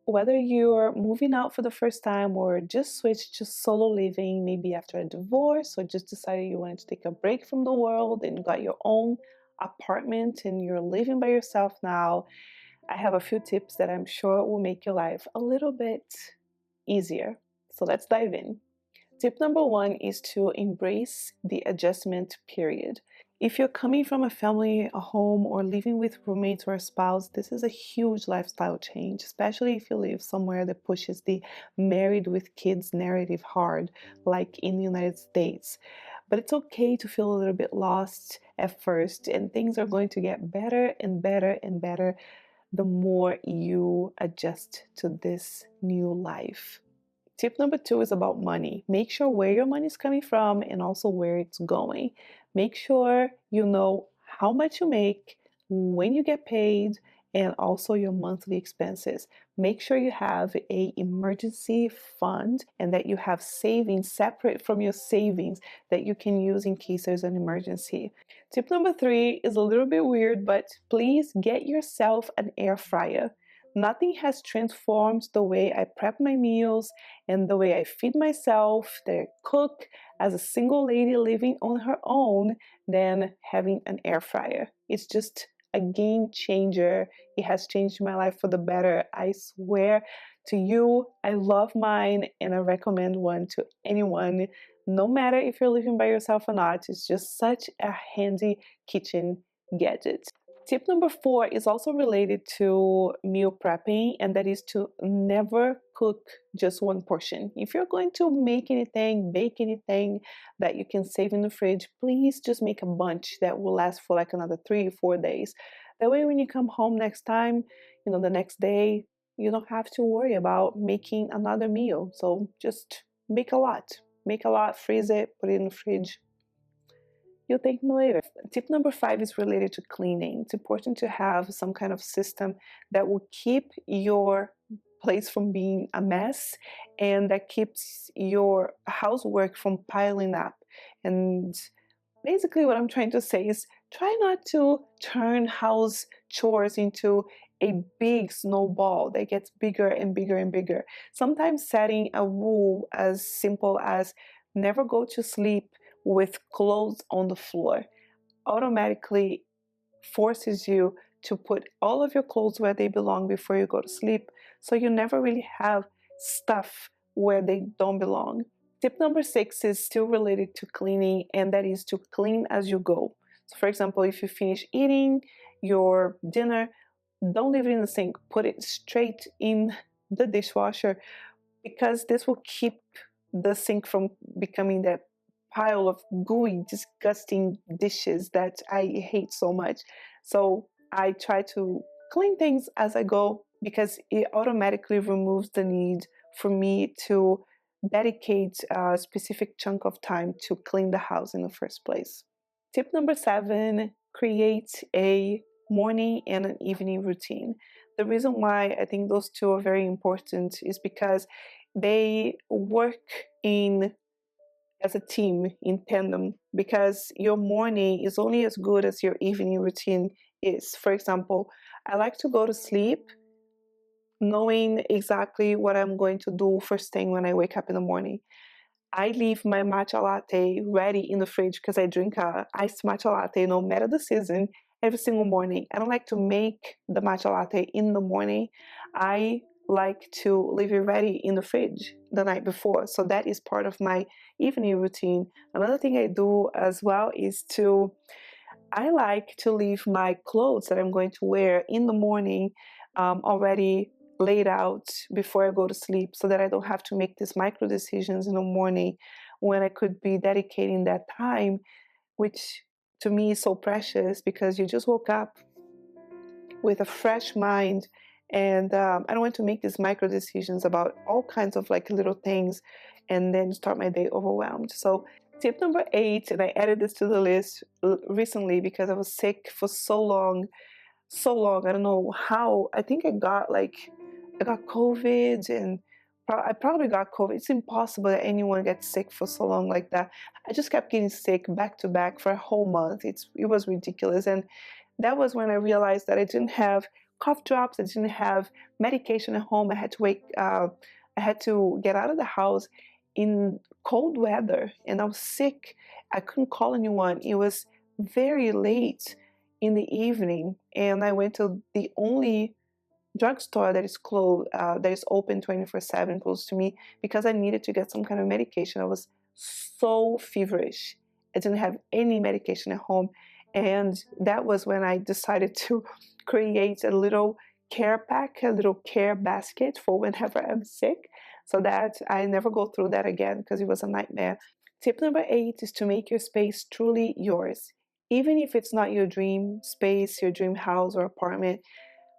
whether you're moving out for the first time or just switched to solo living, maybe after a divorce, or just decided you wanted to take a break from the world and got your own apartment and you're living by yourself now, I have a few tips that I'm sure will make your life a little bit easier. So let's dive in. Tip number one is to embrace the adjustment period. If you're coming from a family, a home, or living with roommates or a spouse, this is a huge lifestyle change, especially if you live somewhere that pushes the married with kids narrative hard, like in the United States. But it's okay to feel a little bit lost at first, and things are going to get better and better and better the more you adjust to this new life. Tip number two is about money. Make sure where your money is coming from and also where it's going. Make sure you know how much you make, when you get paid, and also your monthly expenses. Make sure you have a emergency fund and that you have savings separate from your savings that you can use in case there's an emergency. Tip number three is a little bit weird, but please get yourself an air fryer. Nothing has transformed the way I prep my meals and the way I feed myself, that I cook as a single lady living on her own than having an air fryer. It's just a game changer. It has changed my life for the better. I swear to you, I love mine and I recommend one to anyone, no matter if you're living by yourself or not. It's just such a handy kitchen gadget. Tip number four is also related to meal prepping, and that is to never cook just one portion. If you're going to make anything, bake anything that you can save in the fridge, please just make a bunch that will last for like another 3 or 4 days. That way, when you come home next time, the next day, you don't have to worry about making another meal. So just make a lot. Make a lot, freeze it, put it in the fridge. You'll thank me later. Tip number five is related to cleaning. It's important to have some kind of system that will keep your place from being a mess and that keeps your housework from piling up. And basically what I'm trying to say is try not to turn house chores into a big snowball that gets bigger and bigger and bigger. Sometimes setting a rule as simple as never go to sleep with clothes on the floor automatically forces you to put all of your clothes where they belong before you go to sleep, so you never really have stuff where they don't belong. Tip number six is still related to cleaning, and that is to clean as you go. So for example, if you finish eating your dinner, don't leave it in the sink, put it straight in the dishwasher, because this will keep the sink from becoming that pile of gooey, disgusting dishes that I hate so much. So I try to clean things as I go because it automatically removes the need for me to dedicate a specific chunk of time to clean the house in the first place. Tip number seven, create a morning and an evening routine. The reason why I think those two are very important is because they work as a team, in tandem, because your morning is only as good as your evening routine is. For example, I like to go to sleep knowing exactly what I'm going to do first thing when I wake up in the morning. I leave my matcha latte ready in the fridge because I drink a iced matcha latte no matter the season every single morning. I don't like to make the matcha latte in the morning. I like to leave it ready in the fridge the night before. So that is part of my evening routine. Another thing I do as well is I like to leave my clothes that I'm going to wear in the morning already laid out before I go to sleep, so that I don't have to make these micro decisions in the morning when I could be dedicating that time, which to me is so precious because you just woke up with a fresh mind. And I don't want to make these micro decisions about all kinds of like little things and then start my day overwhelmed. So tip number 8, and I added this to the list recently because I was sick for so long. I don't know how. I think I got COVID, and I probably got COVID. It's impossible that anyone gets sick for so long like that. I just kept getting sick back to back for a whole month. It was ridiculous. And that was when I realized that I didn't have cough drops. I didn't have medication at home. I had to get out of the house in cold weather, and I was sick. I couldn't call anyone. It was very late in the evening, and I went to the only drugstore that is closed, that is open 24/7 close to me, because I needed to get some kind of medication. I was so feverish. I didn't have any medication at home. And that was when I decided to create a little care pack, a little care basket for whenever I'm sick, so that I never go through that again, because it was a nightmare. Tip number 8 is to make your space truly yours. Even if it's not your dream space, your dream house or apartment,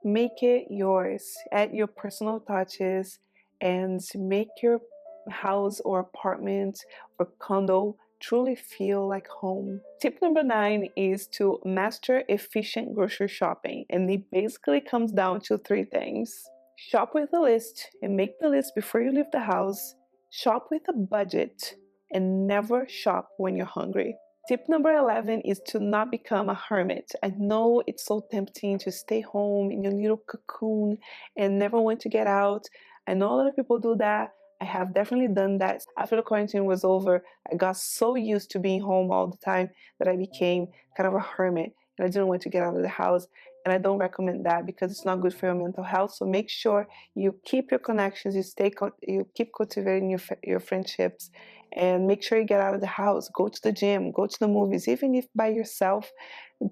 make it yours. Add your personal touches and make your house or apartment or condo truly feel like home. Tip number 9 is to master efficient grocery shopping, and it basically comes down to 3 things. Shop with a list and make the list before you leave the house. Shop with a budget and never shop when you're hungry. Tip number 11 is to not become a hermit. I know it's so tempting to stay home in your little cocoon and never want to get out. I know a lot of people do that. I have definitely done that. After the quarantine was over, I got so used to being home all the time that I became kind of a hermit, and I didn't want to get out of the house. And I don't recommend that, because it's not good for your mental health. So make sure you keep your connections, you keep cultivating your friendships, and make sure you get out of the house. Go to the gym, go to the movies, even if by yourself.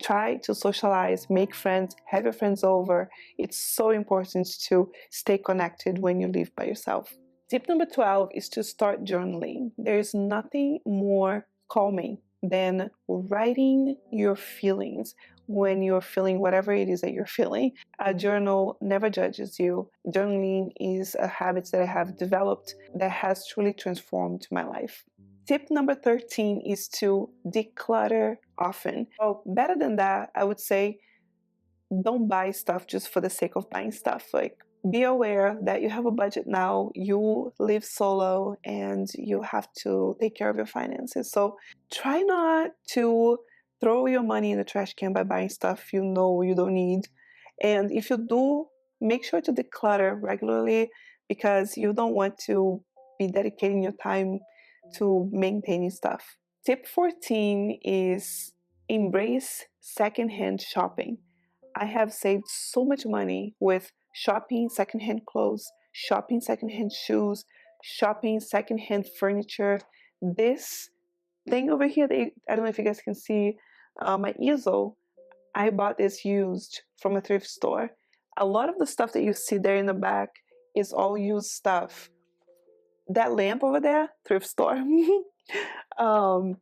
Try to socialize, make friends, have your friends over. It's so important to stay connected when you live by yourself. Tip number 12 is to start journaling. There's nothing more calming than writing your feelings when you're feeling whatever it is that you're feeling. A journal never judges you. Journaling is a habit that I have developed that has truly transformed my life. Tip number 13 is to declutter often. Oh, better than that, I would say don't buy stuff just for the sake of buying stuff. Like, be aware that you have a budget now, you live solo, and you have to take care of your finances. So try not to throw your money in the trash can by buying stuff you know you don't need. And if you do, make sure to declutter regularly, because you don't want to be dedicating your time to maintaining stuff. Tip 14 is embrace secondhand shopping. I have saved so much money with shopping secondhand clothes, shopping secondhand shoes, shopping secondhand furniture. This thing over here, I don't know if you guys can see, my easel. I bought this used from a thrift store. A lot of the stuff that you see there in the back is all used stuff. That lamp over there, thrift store. um,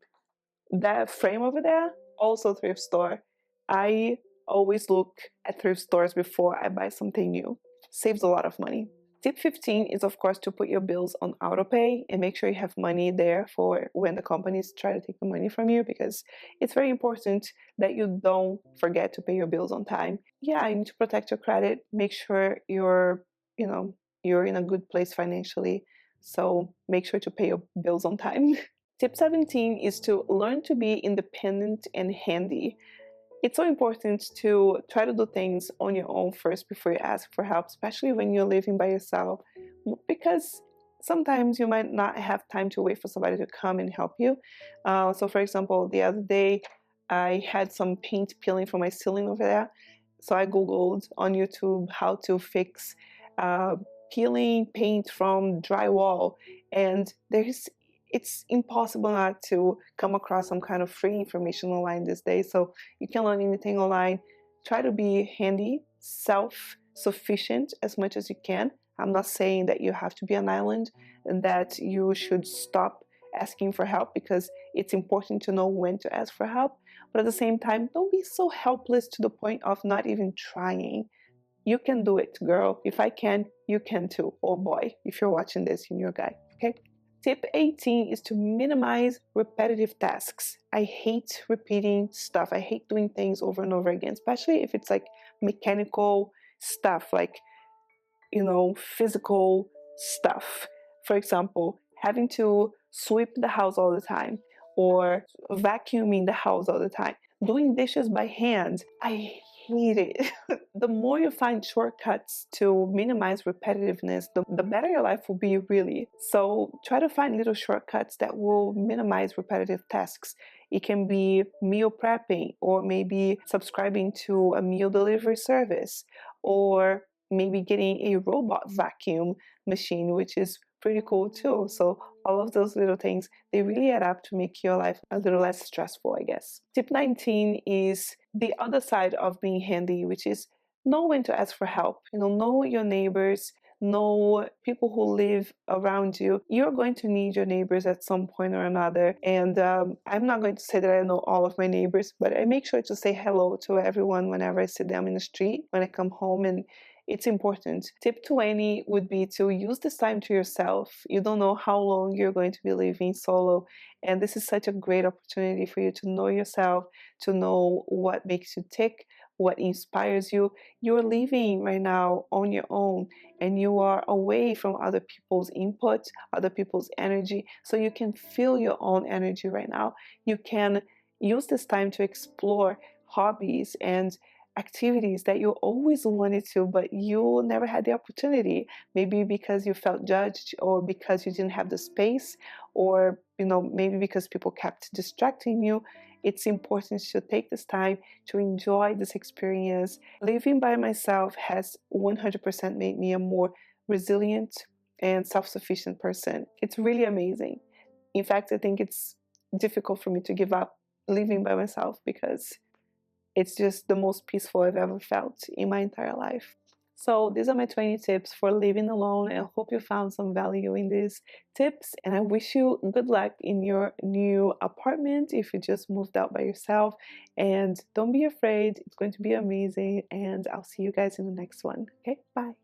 that frame over there, also thrift store. I always look at thrift stores before I buy something new. Saves a lot of money. Tip 15 is, of course, to put your bills on autopay and make sure you have money there for when the companies try to take the money from you, because it's very important that you don't forget to pay your bills on time. Yeah, you need to protect your credit. Make sure you're in a good place financially. So make sure to pay your bills on time. Tip 17 is to learn to be independent and handy. It's so important to try to do things on your own first before you ask for help, especially when you're living by yourself, because sometimes you might not have time to wait for somebody to come and help you. So, for example, the other day I had some paint peeling from my ceiling over there. So I Googled on YouTube how to fix uh, peeling paint from drywall, and it's impossible not to come across some kind of free information online these days. So you can learn anything online. Try to be handy, self-sufficient as much as you can. I'm not saying that you have to be an island and that you should stop asking for help, because it's important to know when to ask for help. But at the same time, don't be so helpless to the point of not even trying. You can do it, girl. If I can, you can too. Or boy, if you're watching this and you're a guy, okay? Tip 18 is to minimize repetitive tasks. I hate repeating stuff. I hate doing things over and over again, especially if it's like mechanical stuff, like, physical stuff. For example, having to sweep the house all the time or vacuuming the house all the time. Doing dishes by hand. I hate it. The more you find shortcuts to minimize repetitiveness, the better your life will be, really. So try to find little shortcuts that will minimize repetitive tasks. It can be meal prepping, or maybe subscribing to a meal delivery service, or maybe getting a robot vacuum machine, which is pretty cool too. So all of those little things, they really add up to make your life a little less stressful, I guess. Tip 19 is the other side of being handy, which is know when to ask for help. Know your neighbors, know people who live around you. You're going to need your neighbors at some point or another. And I'm not going to say that I know all of my neighbors, but I make sure to say hello to everyone whenever I see them in the street when I come home, and it's important. Tip 20 would be to use this time to yourself. You don't know how long you're going to be living solo, and this is such a great opportunity for you to know yourself, to know what makes you tick, what inspires you. You're living right now on your own, and you are away from other people's input, other people's energy, so you can feel your own energy right now. You can use this time to explore hobbies and activities that you always wanted to, but you never had the opportunity. Maybe because you felt judged, or because you didn't have the space, or maybe because people kept distracting you. It's important to take this time to enjoy this experience. Living by myself has 100% made me a more resilient and self-sufficient person. It's really amazing. In fact, I think it's difficult for me to give up living by myself, because it's just the most peaceful I've ever felt in my entire life. So these are my 20 tips for living alone. I hope you found some value in these tips, and I wish you good luck in your new apartment if you just moved out by yourself. And don't be afraid, it's going to be amazing, and I'll see you guys in the next one. Okay, bye.